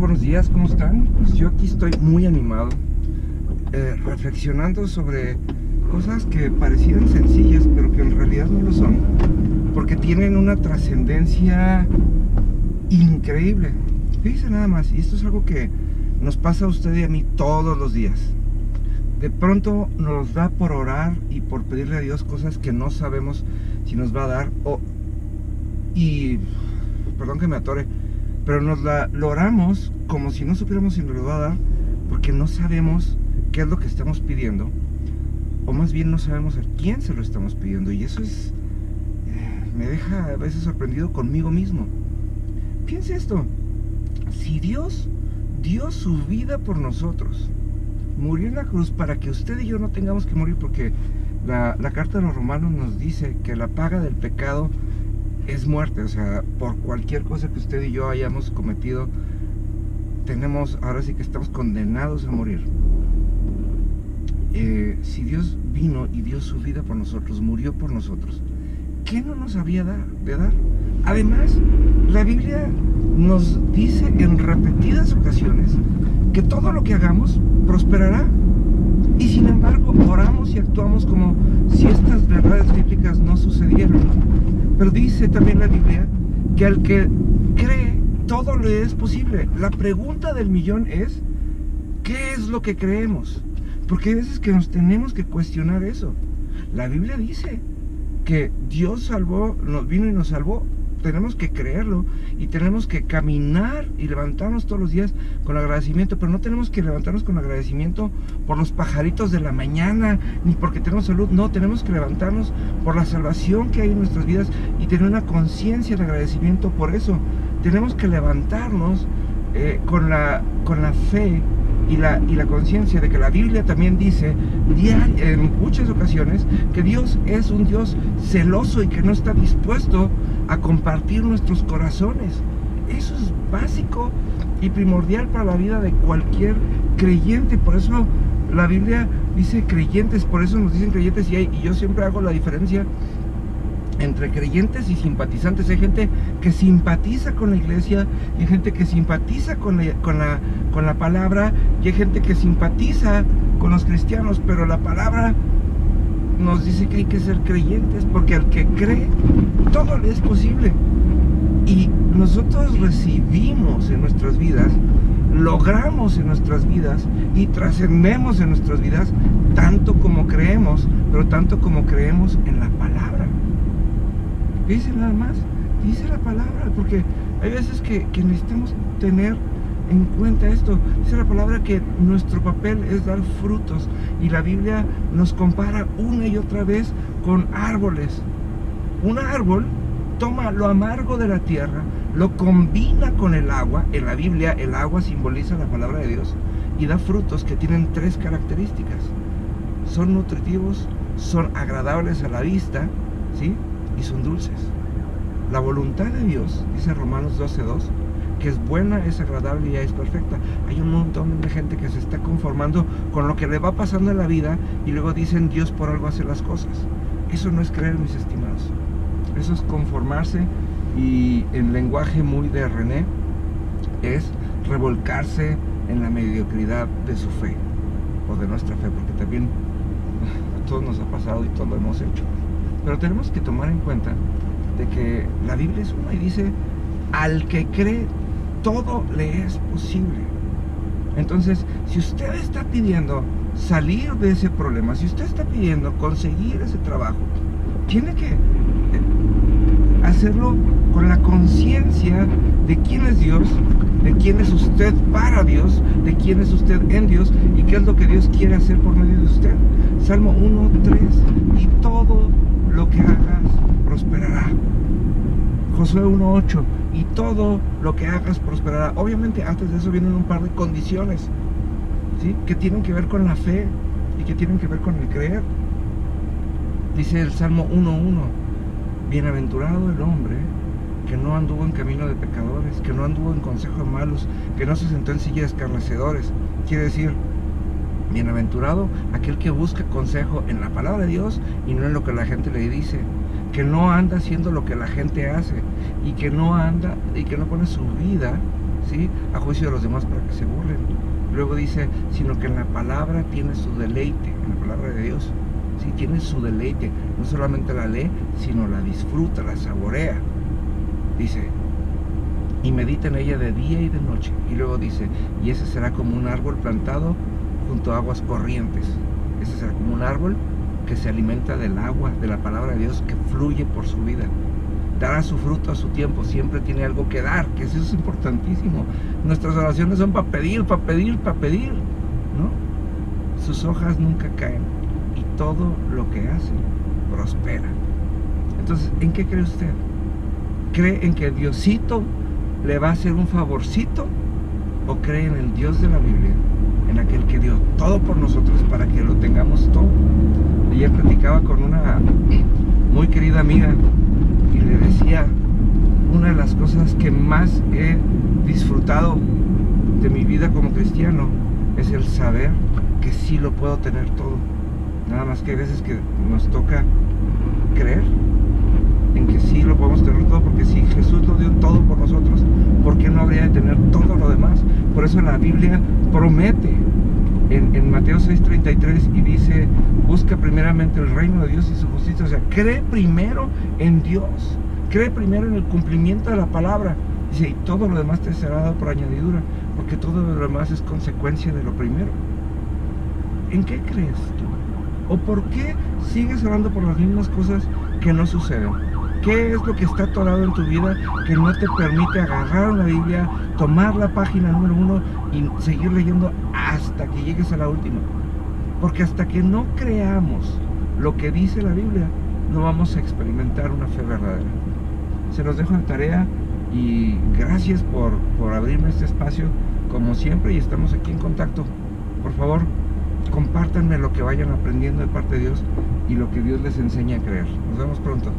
buenos días, ¿cómo están? Pues yo aquí estoy muy animado, reflexionando sobre cosas que parecieran sencillas, pero que en realidad no lo son, porque tienen una trascendencia increíble. Fíjense nada más, y esto es algo que nos pasa a usted y a mí todos los días. De pronto nos da por orar y por pedirle a Dios cosas que no sabemos si nos va a dar, y perdón que me atore, pero lo oramos como si no supiéramos si nos lo va a dar, porque no sabemos qué es lo que estamos pidiendo, o más bien no sabemos a quién se lo estamos pidiendo, y eso me deja a veces sorprendido conmigo mismo. Piense esto: si Dios dio su vida por nosotros, murió en la cruz para que usted y yo no tengamos que morir, porque la carta de los Romanos nos dice que la paga del pecado es muerte. O sea, por cualquier cosa que usted y yo hayamos cometido, ahora sí que estamos condenados a morir. Si Dios vino y dio su vida por nosotros, murió por nosotros, ¿qué no nos había de dar? Además, la Biblia nos dice en repetidas ocasiones que todo lo que hagamos prosperará. Y sin embargo, oramos y actuamos como si estas verdades bíblicas no sucedieran. Pero dice también la Biblia que al que cree, todo le es posible. La pregunta del millón es: ¿qué es lo que creemos? Porque hay veces que nos tenemos que cuestionar eso. La Biblia dice que Dios nos vino y nos salvó. Tenemos que creerlo y tenemos que caminar y levantarnos todos los días con agradecimiento, pero no tenemos que levantarnos con agradecimiento por los pajaritos de la mañana, ni porque tenemos salud. No, tenemos que levantarnos por la salvación que hay en nuestras vidas y tener una conciencia de agradecimiento por eso. Tenemos que levantarnos con la fe y la conciencia de que la Biblia también dice en muchas ocasiones que Dios es un Dios celoso y que no está dispuesto a compartir nuestros corazones. Eso es básico y primordial para la vida de cualquier creyente. Por eso la Biblia dice creyentes, por eso nos dicen creyentes, y yo siempre hago la diferencia entre creyentes y simpatizantes. Hay gente que simpatiza con la iglesia, y hay gente que simpatiza con la palabra, y hay gente que simpatiza con los cristianos, pero la palabra nos dice que hay que ser creyentes, porque al que cree, todo le es posible. Y nosotros recibimos en nuestras vidas, logramos en nuestras vidas y trascendemos en nuestras vidas, tanto como creemos, pero tanto como creemos en la palabra. Dice nada más, dice la palabra, porque hay veces que necesitamos tener en cuenta esto. Dice la palabra que nuestro papel es dar frutos, y la Biblia nos compara una y otra vez con árboles. Un árbol toma lo amargo de la tierra, lo combina con el agua. En la Biblia el agua simboliza la palabra de Dios, y da frutos que tienen 3 características: son nutritivos, son agradables a la vista, ¿sí?, y son dulces. La voluntad de Dios, dice Romanos 12:2, que es buena, es agradable y es perfecta. Hay un montón de gente que se está conformando con lo que le va pasando en la vida, y luego dicen Dios por algo hace las cosas. Eso no es creer, mis estimados. Eso es conformarse, y en lenguaje muy de René, es revolcarse en la mediocridad de su fe, o de nuestra fe, porque también a todos nos ha pasado y todos lo hemos hecho. Pero tenemos que tomar en cuenta de que la Biblia es una, y dice: al que cree, todo le es posible. Entonces, si usted está pidiendo salir de ese problema, si usted está pidiendo conseguir ese trabajo, tiene que hacerlo con la conciencia de quién es Dios, de quién es usted para Dios, de quién es usted en Dios, y qué es lo que Dios quiere hacer por medio de usted. Salmo 1:3: y todo lo que hagas prosperará. Josué 1:8: y todo lo que hagas prosperará. Obviamente antes de eso vienen un par de condiciones, ¿sí?, que tienen que ver con la fe y que tienen que ver con el creer. Dice el Salmo 1:1: bienaventurado el hombre que no anduvo en camino de pecadores, que no anduvo en consejo de malos, que no se sentó en silla de escarnecedores. Quiere decir, bienaventurado aquel que busca consejo en la palabra de Dios y no en lo que la gente le dice, que no anda haciendo lo que la gente hace, y que no pone su vida, ¿sí?, a juicio de los demás para que se burlen. Luego dice, sino que en la palabra tiene su deleite, en la palabra de Dios, ¿sí?, tiene su deleite. No solamente la lee, sino la disfruta, la saborea. Dice, y medita en ella de día y de noche. Y luego dice, y ese será como un árbol plantado junto a aguas corrientes. Ese será como un árbol que se alimenta del agua, de la palabra de Dios que fluye por su vida. Dará su fruto a su tiempo, siempre tiene algo que dar, que eso es importantísimo. Nuestras oraciones son para pedir, para pedir, para pedir, ¿no? Sus hojas nunca caen y todo lo que hace prospera. Entonces, ¿en qué cree usted? ¿Cree en que Diosito le va a hacer un favorcito? ¿O cree en el Dios de la Biblia, en aquel que dio todo por nosotros para que lo tengamos todo? Ayer platicaba con una muy querida amiga y le decía, una de las cosas que más he disfrutado de mi vida como cristiano es el saber que sí lo puedo tener todo. Nada más que hay veces que nos toca creer en que sí lo podemos tener todo, porque si Jesús lo dio todo por nosotros, ¿por qué no habría de tener todo lo demás? Por eso la Biblia promete en Mateo 6:33 y dice, busca primeramente el reino de Dios y su justicia. O sea, cree primero en Dios, cree primero en el cumplimiento de la palabra. Dice, y todo lo demás te será dado por añadidura, porque todo lo demás es consecuencia de lo primero. ¿En qué crees tú? ¿O por qué sigues orando por las mismas cosas que no suceden? ¿Qué es lo que está atorado en tu vida que no te permite agarrar la Biblia, tomar la página número 1 y seguir leyendo hasta que llegues a la última? Porque hasta que no creamos lo que dice la Biblia, no vamos a experimentar una fe verdadera. Se los dejo en tarea y gracias por abrirme este espacio como siempre, y estamos aquí en contacto. Por favor, compártanme lo que vayan aprendiendo de parte de Dios y lo que Dios les enseña a creer. Nos vemos pronto.